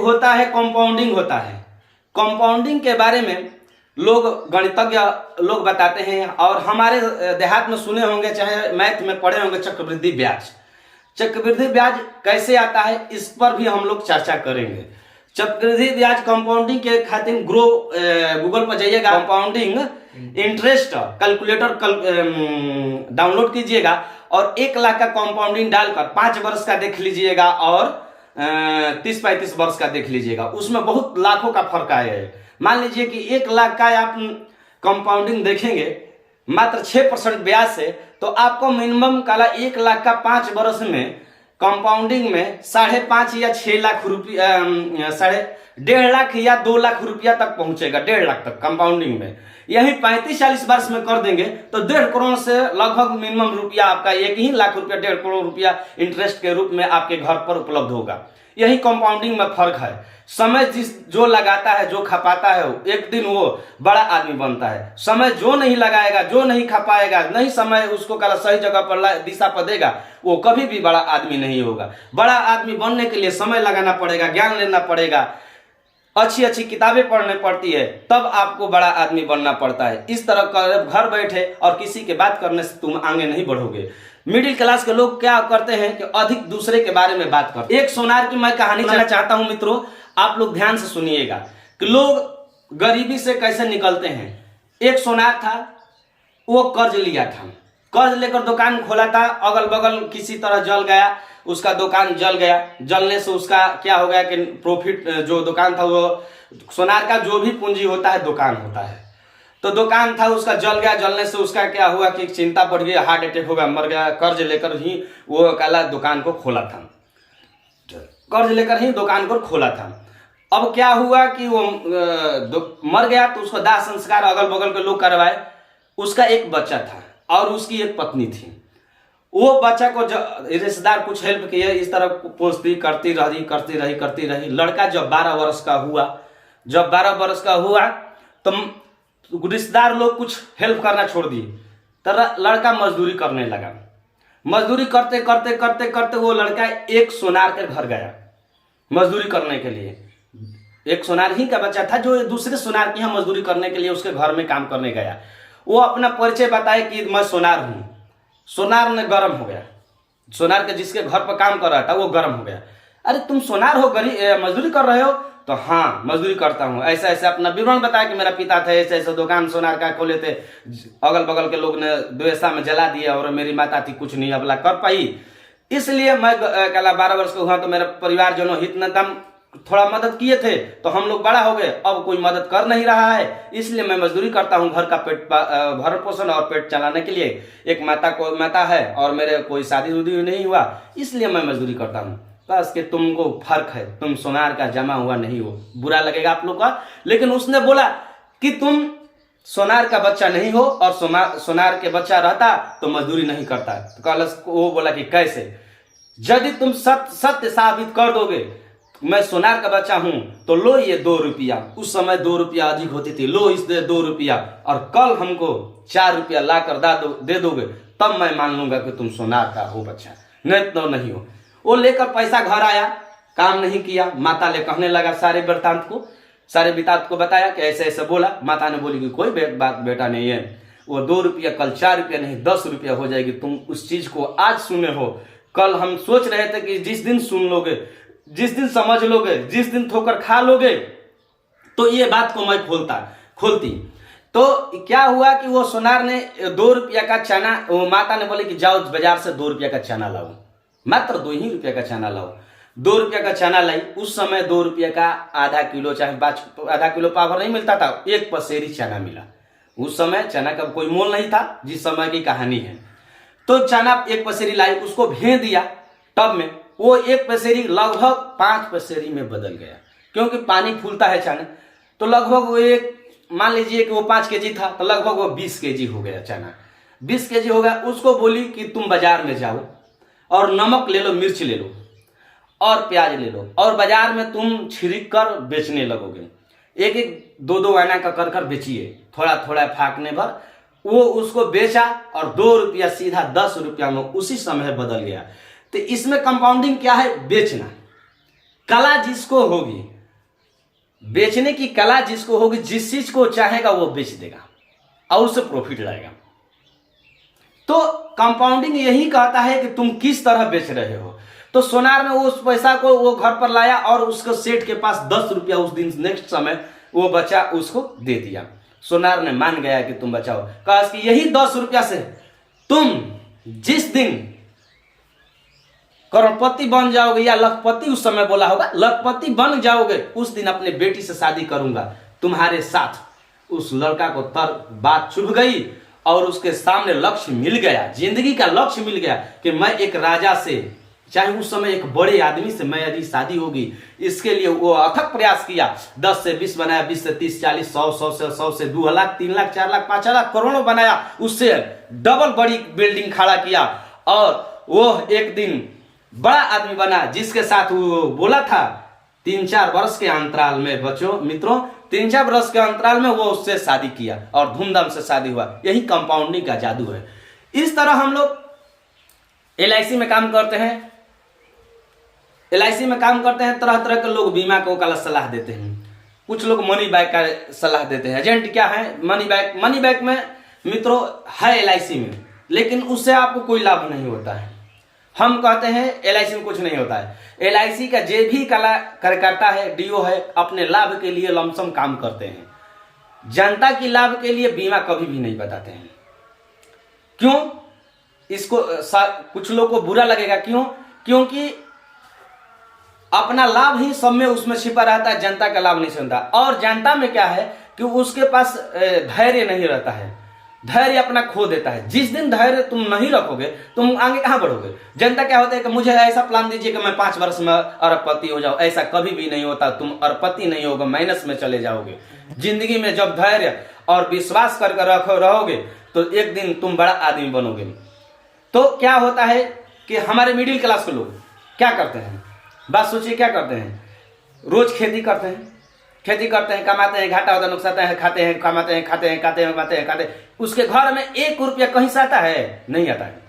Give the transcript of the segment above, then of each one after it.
होता है कंपाउंडिंग होता है। कंपाउंडिंग के बारे में लोग गणितज्ञ लोग बताते हैं, और हमारे देहात में सुने होंगे, चाहे मैथ में पढ़े होंगे, चक्रवृद्धि ब्याज। चक्रवृद्धि ब्याज कैसे आता है इस पर भी हम लोग चर्चा करेंगे। चक्रवृद्धि ब्याज कंपाउंडिंग के खातिर गूगल पर जाइएगा, कंपाउंडिंग इंटरेस्ट कैलकुलेटर डाउनलोड कीजिएगा और 1 लाख का कंपाउंडिंग डालकर 5 वर्ष का देख लीजिएगा और 30-35 वर्ष का देख लीजिएगा, उसमें बहुत लाखों का फर्क आया है। मान लीजिए कि 1 लाख का आप कंपाउंडिंग देखेंगे मात्र 6% ब्याज से, तो आपको मिनिमम काला 1 लाख का 5 वर्ष में कंपाउंडिंग में 5.5 या 6 लाख रुपया, 1.5 लाख या 2 लाख रुपया तक पहुंचेगा, 1.5 लाख तक कंपाउंडिंग में। यही 35-40 वर्ष में कर देंगे तो 1.5 करोड़ से लगभग मिनिमम रुपया आपका 1 लाख रुपया 1.5 करोड़ रुपया इंटरेस्ट के रूप में आपके घर पर उपलब्ध होगा। यही कंपाउंडिंग में फर्क है। समय जो लगाता है, जो खपाता है, एक दिन वो बड़ा आदमी बनता है। समय जो नहीं लगाएगा, जो नहीं खपाएगा, नहीं समय उसको कल सही जगह पर दिशा पर देगा, वो कभी भी बड़ा आदमी नहीं होगा। बड़ा आदमी बनने के लिए समय लगाना पड़ेगा, ज्ञान लेना पड़ेगा, अच्छी अच्छी किताबें पढ़ने पड़ती है, तब आपको बड़ा आदमी बनना पड़ता है। इस तरह कर घर बैठे और किसी के बात करने से तुम आगे नहीं बढ़ोगे। मिडिल क्लास के लोग क्या करते हैं कि अधिक दूसरे के बारे में बात करते हैं। एक सोनार की मैं कहानी सुनाना चाहता हूं मित्रों, आप लोग ध्यान से सुनिएगा कि लोग गरीबी से कैसे निकलते हैं। एक सोनार था, वो कर्ज लिया था, कर्ज लेकर दुकान खोला था, अगल बगल किसी तरह जल गया, उसका दुकान जल गया। जलने से उसका क्या हो गया कि प्रॉफिट, जो दुकान था, वो सोनार का जो भी पूंजी होता है दुकान होता है, तो दुकान था उसका जल गया। जलने से उसका क्या हुआ कि चिंता बढ़ गई, हार्ट अटैक हो गया, मर गया। कर्ज लेकर ही वो काला दुकान को खोला था, कर्ज लेकर ही दुकान को खोला था। अब क्या हुआ कि वो मर गया, तो उसको दाह संस्कार अगल बगल के लोग करवाए। उसका एक बच्चा था और उसकी एक पत्नी थी। वो बच्चा को रिश्तेदार कुछ हेल्प किए, इस तरह पूछती करती रही। लड़का जब 12 वर्ष का हुआ, तो रिश्तेदार लोग कुछ हेल्प करना छोड़ दिए, तो लड़का मजदूरी करने लगा। मजदूरी करते वो लड़का एक सोनार के घर गया मजदूरी करने के लिए। एक सोनार ही का बच्चा था जो दूसरे सोनार के यहाँ मजदूरी करने के लिए उसके घर में काम करने गया। वो अपना परिचय बताए कि मैं सोनार हूँ। सोनार ने गर्म हो गया, सोनार के जिसके घर पर काम कर रहा था वो गर्म हो गया। अरे तुम सोनार हो, मजदूरी कर रहे हो? तो हाँ मजदूरी करता हूँ। ऐसा ऐसा अपना विवरण बताया कि मेरा पिता था, ऐसे ऐसे दुकान सोनार का खोले थे, अगल बगल के लोग ने द्वेषा में जला दिया, और मेरी माता थी कुछ नहीं अबला कर पाई, इसलिए मैं कल 12 वर्ष का हुआ तो मेरा परिवार जो हित न दम थोड़ा मदद किए थे, तो हम लोग बड़ा हो गए, अब कोई मदद कर नहीं रहा है, इसलिए मैं मजदूरी करता हूँ घर का पेट भरण पोषण और पेट चलाने के लिए। एक माता है और मेरे कोई शादी उदी नहीं हुआ, इसलिए मैं मजदूरी करता हूँ। बस कि तुमको फर्क है, तुम सोनार का जमा हुआ नहीं हो। बुरा लगेगा आप लोग का, लेकिन उसने बोला कि तुम सोनार का बच्चा नहीं हो, और सोनार के बच्चा रहता तो मजदूरी नहीं करता। तो कलश वो बोला कि कैसे? यदि तुम सत्य साबित कर दोगे मैं सोनार का बच्चा हूं, तो लो ये 2 रुपया। उस समय 2 रुपया अधिक होती थी, लो इस 2 रुपया, और कल हमको 4 रुपया ला कर दे दोगे, तब मैं मान लूंगा कि तुम सोनार का हो बच्चा, नहीं तो नहीं हो। वो लेकर पैसा घर आया, काम नहीं किया। माता ले कहने लगा सारे वृत्तांत को बताया कि ऐसे ऐसे बोला। माता ने बोली कि कोई बात बेटा नहीं है, वो 2 रुपया कल 4 रुपया नहीं 10 रुपया हो जाएगी। तुम उस चीज को आज सुने हो, कल हम सोच रहे थे कि जिस दिन सुन लोगे, जिस दिन समझ लोगे, जिस दिन ठोकर खा लोगे, तो ये बात को मैं खोलती। तो क्या हुआ कि वो सोनार ने 2 रुपया का चना, वो माता ने बोले कि जाओ बाजार से 2 रुपया का चना लाओ, मात्र 2 ही रुपया का चना लाओ। 2 रुपया का चना लाई। उस समय 2 रुपया का आधा किलो, चाहे आधा किलो पावर नहीं मिलता था, 1 पसेरी चना मिला। उस समय चना का कोई मोल नहीं था, जिस समय की कहानी है। तो चना 1 पसेरी लाई, उसको भेज दिया टब में। वो 1 पसेरी लगभग 5 पसेरी में बदल गया, क्योंकि पानी फूलता है चना। तो लगभग वो मान लीजिए कि वो 5 केजी था, तो लगभग वो 20 केजी हो गया चना। 20 केजी हो गया। उसको बोली कि तुम बाजार में जाओ और नमक ले लो, मिर्च ले लो और प्याज ले लो, और बाजार में तुम छिड़क कर बेचने लगोगे। 1-1, 2-2 आना का कर बेचिए, थोड़ा थोड़ा फाकने भर। वो उसको बेचा और 2 रुपया सीधा 10 रुपया में उसी समय बदल गया। तो इसमें कंपाउंडिंग क्या है? बेचना। कला जिसको होगी बेचने की कला जिसको होगी, जिस चीज को चाहेगा वो बेच देगा और उससे प्रॉफिट लाएगा। तो कंपाउंडिंग यही कहता है कि तुम किस तरह बेच रहे हो। तो सोनार ने उस पैसा को वो घर पर लाया और उसको सेठ के पास 10 रुपया उस दिन नेक्स्ट समय वो बचा उसको दे दिया। सोनार ने मान गया कि तुम बचाओ, कहा कि यही 10 रुपया से तुम जिस दिन करोड़पति बन जाओगे या लखपति, उस समय बोला होगा, लखपति बन जाओगे, उस दिन अपने बेटी से शादी करूंगा तुम्हारे साथ। उस लड़का को बात चुभ गई और उसके सामने लक्ष्य मिल गया, जिंदगी का लक्ष्य मिल गया कि मैं एक राजा से, चाहे उस समय एक बड़े आदमी से मैं यदि शादी होगी, इसके लिए वो अथक प्रयास किया। 10 से 20 बनाया, 20 से 30, 40, 100 से 2 लाख, 3 लाख, 4 लाख, 5 लाख, करोड़ों बनाया, उससे डबल बड़ी बिल्डिंग खड़ा किया और वो एक दिन बड़ा आदमी बना, जिसके साथ वो बोला था 3-4 वर्ष के अंतराल में, बच्चों मित्रों 3-4 वर्ष के अंतराल में वो उससे शादी किया और धूमधाम से शादी हुआ। यही कंपाउंडिंग का जादू है। इस तरह हम लोग LIC में काम करते हैं। LIC में काम करते हैं, तरह तरह के लोग बीमा को गलत सलाह देते हैं। कुछ लोग मनी बैक का सलाह देते हैं। एजेंट क्या है? मनी बैक में मित्रों है LIC में, लेकिन उससे आपको कोई लाभ नहीं होता है। हम कहते हैं LIC में कुछ नहीं होता है। LIC का जे भी कार्यकर्ता है, DO है, अपने लाभ के लिए लमसम काम करते हैं। जनता की लाभ के लिए बीमा कभी भी नहीं बताते हैं। क्यों? इसको कुछ लोग को बुरा लगेगा। क्यों? क्योंकि अपना लाभ ही सब में उसमें छिपा रहता है, जनता का लाभ नहीं सुनता। और जनता में क्या है कि उसके पास धैर्य नहीं रहता है, धैर्य अपना खो देता है। जिस दिन धैर्य तुम नहीं रखोगे तुम आगे कहां बढ़ोगे। जनता क्या होता है कि मुझे ऐसा प्लान दीजिए कि मैं 5 वर्ष में अरबपति हो जाऊं। ऐसा कभी भी नहीं होता। तुम अरबपति नहीं होगे, माइनस में चले जाओगे। जिंदगी में जब धैर्य और विश्वास करके रहोगे तो एक दिन तुम बड़ा आदमी बनोगे। तो क्या होता है कि हमारे मिडिल क्लास के लोग क्या करते हैं, बात सोचिए, क्या करते हैं? रोज खेती करते हैं, कमाते हैं, घाटा होता है, नुकसान है, खाते हैं, कमाते हैं, खाते हैं। उसके घर में 1 रुपया कहीं से आता है? नहीं आता है।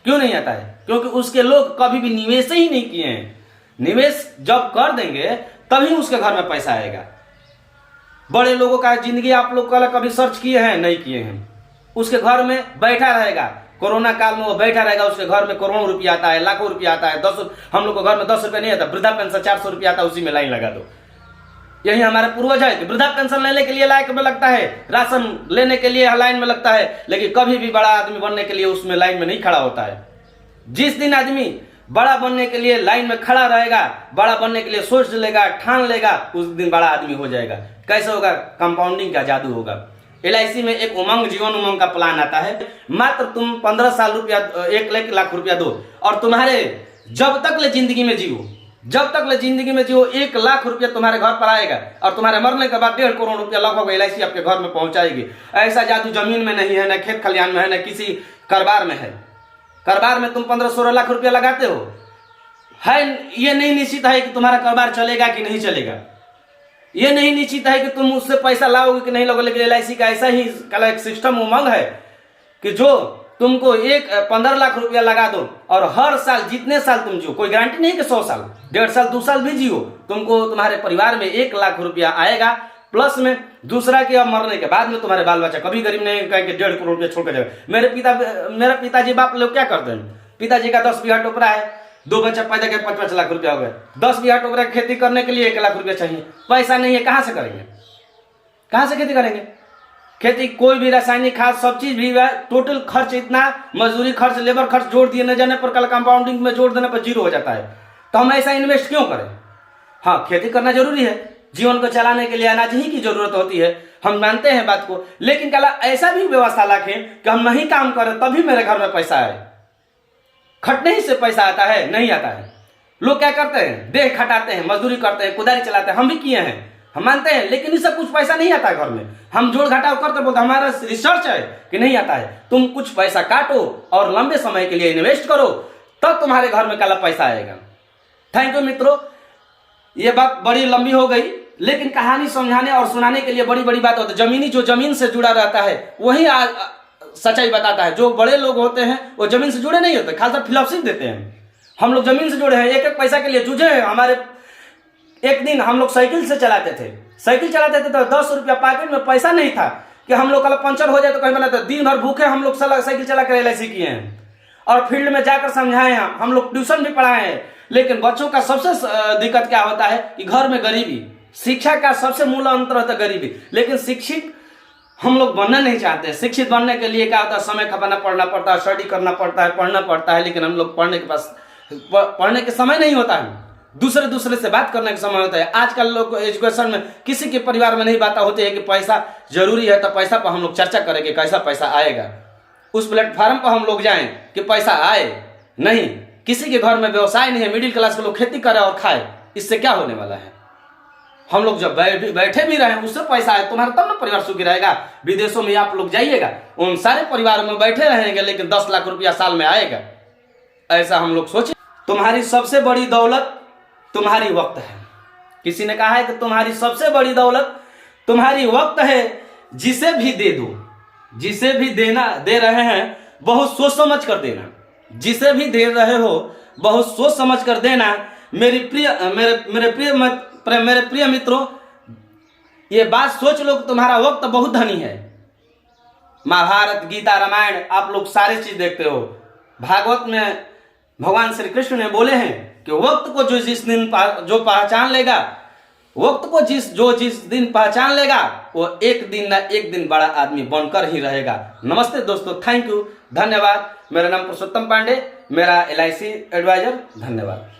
क्यों नहीं आता है? क्योंकि उसके लोग कभी भी निवेश ही नहीं किए हैं। निवेश जब कर देंगे तभी उसके घर में पैसा आएगा। बड़े लोगों का जिंदगी आप लोग कभी सर्च किए हैं? नहीं किए हैं। उसके घर में बैठा रहेगा, कोरोना काल में वो बैठा रहेगा, उसके घर में करोड़ों रुपया आता है, लाखों रुपया आता है। हम लोग को घर में 10 रुपया नहीं आता, वृद्धा पेंशन 400 रुपया आता है, उसी में लाइन लगा दो। यही हमारे पूर्वज है कि वृद्धा पेंशन लेने के लिए लाइन में लगता है, राशन लेने के लिए लाइन में लगता है, लेकिन कभी भी बड़ा आदमी बनने के लिए उसमें लाइन में नहीं खड़ा होता है। जिस दिन आदमी बड़ा बनने के लिए लाइन में खड़ा रहेगा, बड़ा बनने के लिए सोच लेगा, ठान लेगा, उस दिन बड़ा आदमी हो जाएगा। कैसे होगा? कंपाउंडिंग का जादू होगा। LIC में एक उमंग, जीवन उमंग का प्लान आता है। मात्र तुम 15 साल रुपया, 1 लाख रुपया दो और तुम्हारे जब तक ले जिंदगी में जियो, 1 लाख रुपया तुम्हारे घर पर आएगा और तुम्हारे मरने के बाद 1.5 करोड़ रुपया लगभग LIC आपके घर में पहुंचाएगी। ऐसा जादू जमीन में नहीं है, न खेत खलियान में है, न किसी कारोबार में है। कारोबार में तुम 15-16 लाख रुपया लगाते हो, है ये नहीं निश्चित है कि तुम्हारा कारोबार चलेगा कि नहीं चलेगा। ये नहीं निश्चित है कि तुम उससे पैसा लाओगे कि नहीं लाओगे। लेकिन LIC का ऐसा ही एक सिस्टम उमंग है कि जो तुमको 15 लाख रुपया लगा दो और हर साल जितने साल तुम जियो, कोई गारंटी नहीं कि 100 साल, 1.5 साल, 2 साल भी जियो, तुमको तुम्हारे परिवार में 1 लाख रुपया आएगा। प्लस में दूसरा कि अब मरने के बाद में तुम्हारे बाल बच्चा कभी गरीब नहीं कहेंगे 1.5 करोड़ रुपया छोड़ के जाएगा। मेरे पिताजी बाप लोग क्या करते हैं? पिताजी का 10 बीघा टोकरा है, 2 बच्चा पैदा कर 5-5 लाख रुपया हो गए। 10 बीघा टोकरा खेती करने के लिए 1 लाख रुपया चाहिए, पैसा नहीं है, कहां से करेंगे? कहां से खेती करेंगे? खेती कोई भी रासायनिक खाद सब चीज भी है, टोटल खर्च इतना, मजदूरी खर्च, लेबर खर्च जोड़ दिए न जाने पर कल कंपाउंडिंग में जोड़ देने पर 0 हो जाता है। तो हम ऐसा इन्वेस्ट क्यों करें? हाँ, खेती करना जरूरी है, जीवन को चलाने के लिए अनाज ही की जरूरत होती है, हम मानते हैं बात को। लेकिन कल ऐसा भी व्यवस्था रखें कि हम नहीं काम करें तभी मेरे घर में पैसा आए। खटने ही से पैसा आता है? नहीं आता है। लोग क्या करते हैं? देह खटाते हैं, मजदूरी करते हैं, कुदारी चलाते हैं, हम भी किए हैं, हम मानते हैं, लेकिन इससे कुछ पैसा नहीं आता है घर में। हम जोड़ घटाव करते बोलते हमारा रिसर्च है कि नहीं आता है। तुम कुछ पैसा काटो और लंबे समय के लिए इन्वेस्ट करो, तब तुम्हारे घर में कल पैसा आएगा। थैंक यू मित्रों, ये बात बड़ी लंबी हो गई, लेकिन कहानी समझाने और सुनाने के लिए बड़ी बड़ी बात होती है। जमीनी जो जमीन से जुड़ा रहता है वही सच्चाई बताता है। जो बड़े लोग होते हैं वो जमीन से जुड़े नहीं होते, खालसा फिलॉसफी देते हैं। हम लोग जमीन से जुड़े हैं, एक एक पैसा के लिए जूझे हैं। हमारे एक दिन हम लोग साइकिल से चलाते थे, साइकिल चलाते थे तो 10 रुपया पॉकेट में पैसा नहीं था कि हम लोग कल पंचर हो जाए तो कहीं बनाते, दिन भर भूखे हम लोग साइकिल चला कर LIC किए हैं और फील्ड में जाकर समझाए हैं, हम लोग ट्यूशन भी पढ़ाए हैं। लेकिन बच्चों का सबसे दिक्कत क्या होता है कि घर में गरीबी, शिक्षा का सबसे मूल अंतर होता है गरीबी। लेकिन शिक्षित हम लोग बनना नहीं चाहते। शिक्षित बनने के लिए क्या होता है, समय खपाना पढ़ना पड़ता है, स्टडी करना पड़ता है, पढ़ना पड़ता है। लेकिन हम लोग पढ़ने के समय नहीं होता है, दूसरे से बात करने का समय होता है। आजकल लोग एजुकेशन में किसी के परिवार में नहीं बात होती है कि पैसा जरूरी है, तो पैसा पर हम लोग चर्चा करेंगे कैसा पैसा आएगा, उस प्लेटफॉर्म पर हम लोग जाएं कि पैसा आए। नहीं, किसी के घर में व्यवसाय नहीं है, मिडिल क्लास के लोग खेती करे और खाए, इससे क्या होने वाला है। हम लोग जब बैठे भी रहे उससे पैसा आए तुम्हारा, तब ना परिवार सुखी रहेगा। विदेशों में आप लोग जाइएगा, उन सारे परिवारों में बैठे रहेंगे लेकिन 10 लाख रुपया साल में आएगा। ऐसा हम लोग सोचे। तुम्हारी सबसे बड़ी दौलत तुम्हारी वक्त है। किसी ने कहा है कि तुम्हारी सबसे बड़ी दौलत तुम्हारी वक्त है, जिसे भी दे दो, जिसे भी दे रहे हैं बहुत सोच समझ कर देना, जिसे भी दे रहे हो बहुत सोच समझ कर देना। मेरे प्रिय मित्रों, ये बात सोच लो कि तुम्हारा वक्त बहुत धनी है। महाभारत, गीता, रामायण आप लोग सारे चीज देखते हो। भागवत में भगवान श्री कृष्ण ने बोले हैं कि वक्त को जिस दिन पहचान लेगा, वक्त को जिस दिन पहचान लेगा वो एक दिन ना एक दिन बड़ा आदमी बनकर ही रहेगा। नमस्ते दोस्तों, थैंक यू, धन्यवाद। मेरा नाम पुरुषोत्तम पांडे, मेरा LIC एडवाइजर। धन्यवाद।